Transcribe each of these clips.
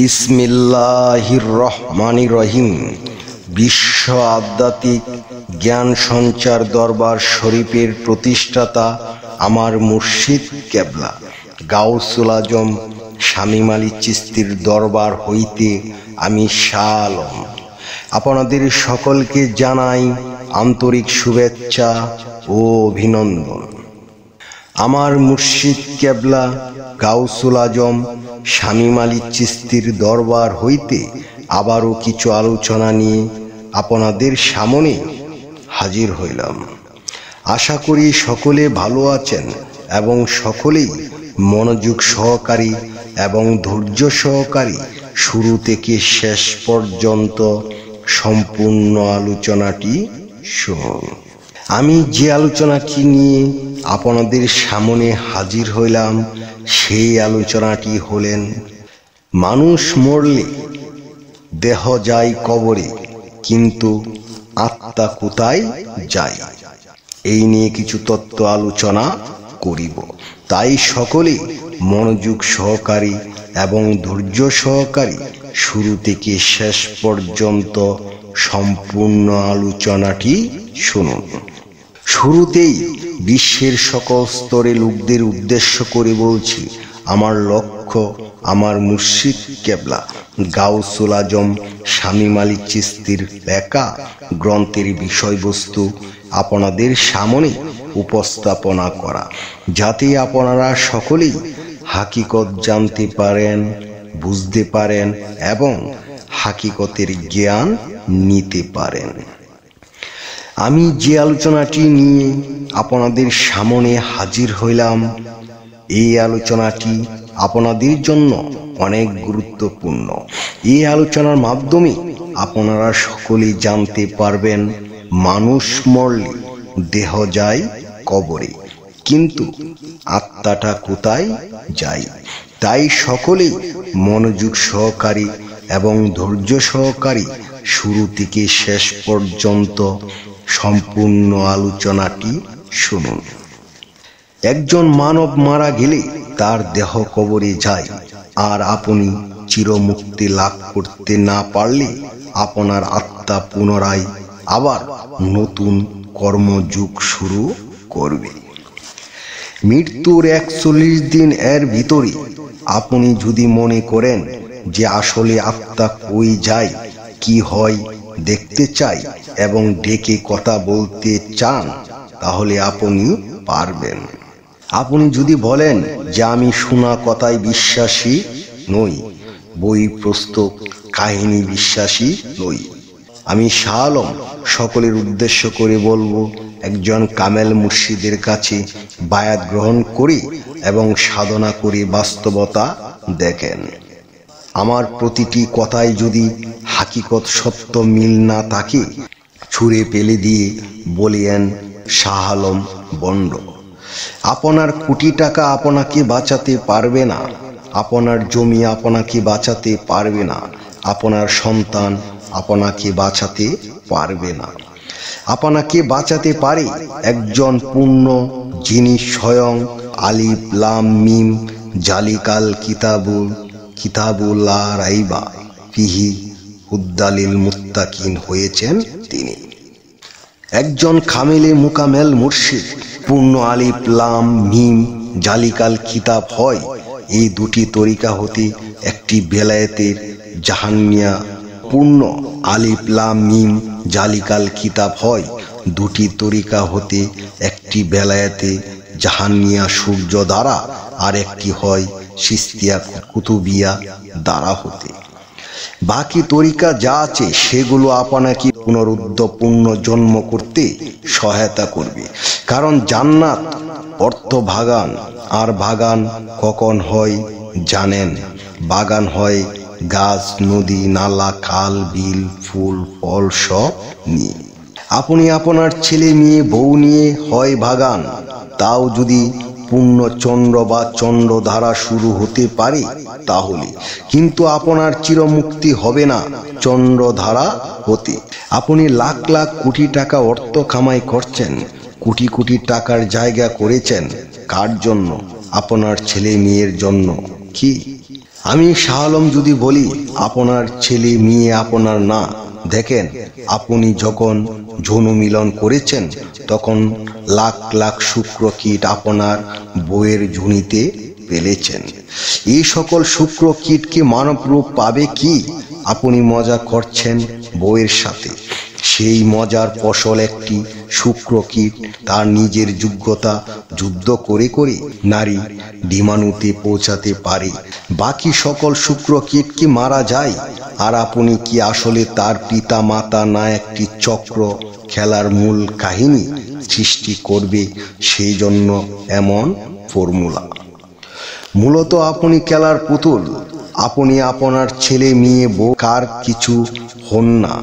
বিসমিল্লাহির রহমানির রহিম। বিশ্ব আধ্যাত্মিক জ্ঞান সঞ্চার দরবার শরীফের প্রতিষ্ঠাতা আমার মুর্শিদ কেবলা গাউসুল আজম শামীম আলী চিশতির দরবার হইতে আমি শাহ আলম আপনাদের সকলকে জানাই আন্তরিক শুভেচ্ছা ও অভিনন্দন। আমার মুর্শিদ কেবলা গাউসুল আজম শামীম আলী চিশতির দরবার হইতে আবারও কিছু আলোচনা নিয়ে আপনাদের সামনে হাজির হইলাম। আশা করি সকলে ভালো আছেন এবং সকলেই মনোযোগ সহকারী এবং ধৈর্য সহকারী শুরু থেকে শেষ পর্যন্ত সম্পূর্ণ আলোচনাটি শুনুন। আমি যে আলোচনাটি নিয়ে আপনাদের সামনে হাজির হইলাম সেই আলোচনাটি হলেন, মানুষ মরলে দেহ যায় কবরে, কিন্তু আত্মা কোথায় যায়? এই নিয়ে কিছু তত্ত্ব আলোচনা করিব। তাই সকলে মনোযোগ সহকারী এবং ধৈর্য সহকারী শুরু থেকে শেষ পর্যন্ত সম্পূর্ণ আলোচনাটি শুনুন। শুরুতেই বিশ্বের সকল স্তরে লোকদের উদ্দেশ্য করে বলছি, আমার লক্ষ্য আমার মুর্শিদ কেবলা গাউসুল আজম শামীম আলী চিশতির লেখা গ্রন্থের বিষয়বস্তু আপনাদের সামনে উপস্থাপনা করা, যাতে আপনারা সকলেই হাকিকত জানতে পারেন, বুঝতে পারেন এবং হাকিকতের জ্ঞান নিতে পারেন। আমি যে আলোচনাটি নিয়ে আপনাদের সামনে হাজির হইলাম, এই আলোচনাটি আপনাদের জন্য অনেক গুরুত্বপূর্ণ। এই আলোচনার মাধ্যমে আপনারা সকলে জানতে পারবেন, মানুষ মরলে দেহ যায় কবরে, কিন্তু আত্মাটা কোথায় যায়? তাই সকলে মনোযোগ সহকারী এবং ধৈর্য সহকারী শুরু থেকে শেষ পর্যন্ত সম্পূর্ণ আলোচনাটি শুনুন। একজন মানব মারা গেলে তার দেহ কবরে যায়, আর আপনি চিরমুক্তি লাভ করতে না পারলে আপনার আত্মা পুনরায় আবার নতুন কর্মযুগ শুরু করবে। মৃত্যুর 41 দিন এর ভিতরে আপনি যদি মনে করেন যে আসলে আত্মা কই যায়, কি হয় দেখতে চাই এবং ডেকে কথা বলতে চান, তাহলে আপনি পারবেন। আপনি যদি বলেন যে আমি শোনা কথায় বিশ্বাসী নই, বই পুস্তক কাহিনী বিশ্বাসী নই, আমি শাহ আলম সকলের উদ্দেশ্য করে বলবো, একজন কামেল মুর্শিদের কাছে বায়াত গ্রহণ করে এবং সাধনা করে বাস্তবতা দেখেন। আমার প্রতিটি কথায় যদি হাকিকত সত্য মিল না থাকে, ছুঁড়ে ফেলে দিয়ে বলিয়েন শাহ আলম বন্ড। আপনার কোটি টাকা আপনাকে বাঁচাতে পারবে না, আপনার জমি আপনাকে বাঁচাতে পারবে না, আপনার সন্তান আপনাকে বাঁচাতে পারবে না। আপনাকে বাঁচাতে পারে একজন পূর্ণ, যিনি স্বয়ং আলিফ লাম মিম জালিকাল কিতাবুল লা রাইবা ফিহি হুদালিল মুত্তাকিন হয়েছেন তিনি। একজন কামেলে মুকামেল মুর্শিদ পূর্ণ আলিফ লাম মিম জালিকাল কিতাব হয়। এই দুটি তরিকা হতে একটি বেলায়েতের জাহানিয়া পূর্ণ আলিফ লাম মিম জালিকাল কিতাব হয়। দুটি তরিকা হতে একটি বেলায়েতে জাহানিয়া সূর্য দ্বারা, আর একটি হয় চিশতিয়া কুতুবিয়া দ্বারা হতে। বাকি তরিকা যা আছে সেগুলো আপনাকে পুনরুদ্ধ জন্ম করতে সহায়তা করবে। কারণ জান্নাত অর্থ বাগান, আর বাগান কখন হয় জানেন? বাগান হয় গাছ, নদী, নালা, খাল, বিল, ফুল, ফল সব নিয়ে। আপনি আপনার ছেলে মেয়ে বউ নিয়ে হয় বাগান, তাও যদি পূর্ণ চন্দ্র বা চন্দ্র ধারা শুরু হতে পারে তাহলে, কিন্তু আপনার চিরমুক্তি হবে না চন্দ্র ধারা হতে। আপনি লাখ লাখ কোটি টাকা অর্থ কামাই করছেন, কোটি কোটি টাকার জায়গা করেছেন, কার জন্য? আপনার ছেলে মেয়ের জন্য। কি আমি শাহ আলম যদি বলি আপনার ছেলে মেয়ে আপনার না, দেখেন আপনি যখন যৌন মিলন করেছেন তখন লাখ লাখ শুক্র কীট আপনার বউয়ের ঝুনিতে পেলেছেন। এই সকল শুক্র কীট কি মানব রূপ পাবে কি? আপনি মজা করছেন বউয়ের সাথে, সেই মজার ফসল একটি শুক্র কীট তার নিজের যোগ্যতা যুদ্ধ করে করে নারী ডিমাণুতে পৌঁছাতে পারে। বাকি সকল শুক্র কীট কি মারা যায়? আর আপনি কি আসলে তার পিতা মাতা না একটি চক্র খেলার মূল কাহিনী সৃষ্টি করবে? সেই জন্য এমন ফর্মুলা। মূলত আপনি খেলার পুতুল। আপনি আপনার ছেলে মেয়ে বউ কার কিছু হন না।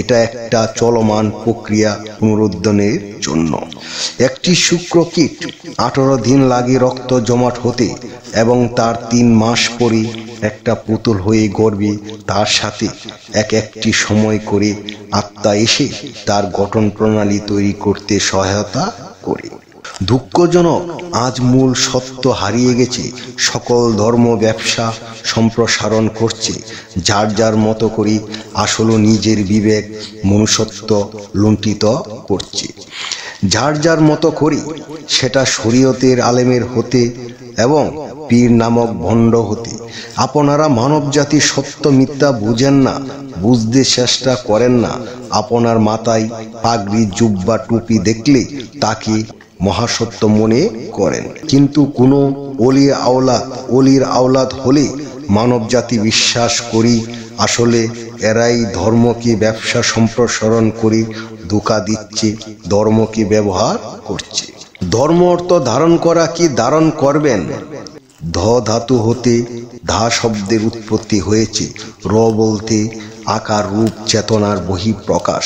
এটা একটা চলমান প্রক্রিয়া পুনরুদ্ধানের জন্য। একটি শুক্র কীট 18 দিন লাগে রক্ত জমাট হতে এবং তার 3 মাস পরে একটা পুতুল হয়ে গড়বে। তার সাথে একটি সময় করে আত্মা এসে তার গঠন প্রণালী তৈরি করতে সহায়তা করে। দুঃখজনক, আজ মূল সত্য হারিয়ে গেছে। সকল ধর্ম ব্যবসা সম্প্রসারণ করছে যার যার মতো করে, আসলে নিজের বিবেক মনুষ্যত্ব লুণ্ঠিত করছে যার যার মতো করে। সেটা শরীয়তের আলেমের হতে এবং পীর নামক ভণ্ড হতে। আপনারা মানব জাতি সত্য মিথ্যা বুঝেন না, বুঝতে চেষ্টা করেন না। আপনার মাথায় পাগড়ি জুব্বা টুপি দেখলে তাকে মহাসত্য মনে করেন, কিন্তু কোনো অলির আওলাদ হলে মানব জাতি বিশ্বাস করি আসলে এরাই ধর্মকে ব্যবসা সম্প্রসারণ করে ধোঁকা দিচ্ছে, ধর্মকে ব্যবহার করছে। ধর্ম অর্থ ধারণ করা কি ধারণ করবেন? ধ ধাতু হতে ধা শব্দের উৎপত্তি হয়েছে। র বলতে আকার রূপ চেতনার বহিঃপ্রকাশ।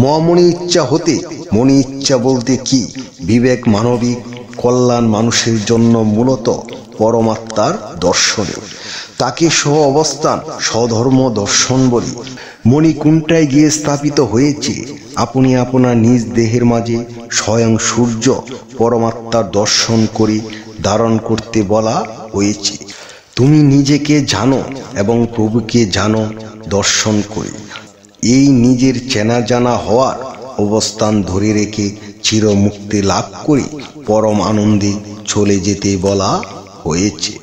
মনি ইচ্ছা হতে, মনি ইচ্ছা বলতে কি? বিবেক মানবিক কল্যাণ মানুষের জন্য মূলত পরমাত্মার দর্শনে। তাকে স্ব অবস্থান স্বধর্ম দর্শন বলি। মনি কোনটায় গিয়ে স্থাপিত হয়েছে? আপনি আপনার নিজ দেহের মাঝে স্বয়ং সূর্য পরমাত্মার দর্শন করে ধারণ করতে বলা হয়েছে। তুমি নিজেকে জানো এবং প্রভুকে জানো দর্শন করে। এই নিজের চেনা জানা হওয়ার অবস্থান ধরে রেখে চিরমুক্তি লাভ করে পরম আনন্দে চলে যেতে বলা হয়েছে।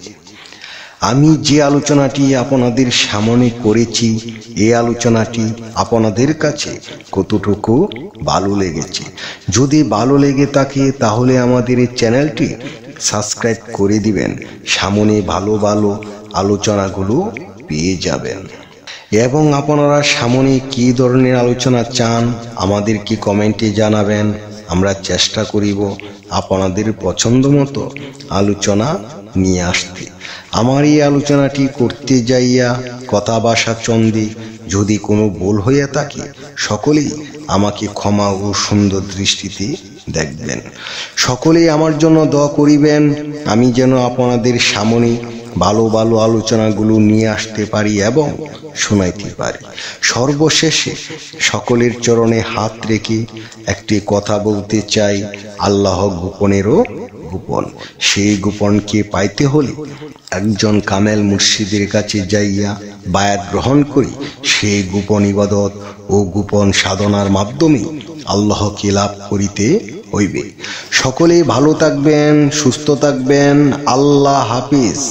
আমি যে আলোচনাটি আপনাদের সামনে করেছি, এই আলোচনাটি আপনাদের কাছে কতটুকু ভালো লেগেছে? যদি ভালো লেগে থাকে তাহলে আমাদের এই চ্যানেলটি সাবস্ক্রাইব করে দিবেন। সামনে ভালো ভালো আলোচনাগুলো পেয়ে যাবেন। এবং আপনারা সামনে কী ধরনের আলোচনা চান আমাদেরকে কমেন্টে জানাবেন। আমরা চেষ্টা করিব আপনাদের পছন্দ মতো আলোচনা নিয়ে আসতে। আমার এই আলোচনাটি করতে যাইয়া কথা ভাষা চন্দে যদি কোনো ভুল হইয়া থাকে, সকলেই আমাকে ক্ষমা ও সুন্দর দৃষ্টিতে দেখবেন। সকলেই আমার জন্য দোয়া করিবেন, আমি যেন আপনাদের সামনে ভালো ভালো আলোচনাগুলো নিয়ে আসতে পারি এবং শোনাইতে পারি। সর্বশেষে সকলের চরণে হাত রেখে একটি কথা বলতে চাই, আল্লাহ গোপনেরও গোপন। সেই গোপনকে পাইতে হলে একজন কামেল মুর্শিদের কাছে যাইয়া বায়াত গ্রহণ করি। সেই গোপন ইবাদত ও গোপন সাধনার মাধ্যমে আল্লাহকে লাভ করিতে হইবে। সকলেই ভালো থাকবেন, সুস্থ থাকবেন। আল্লাহ হাফিজ।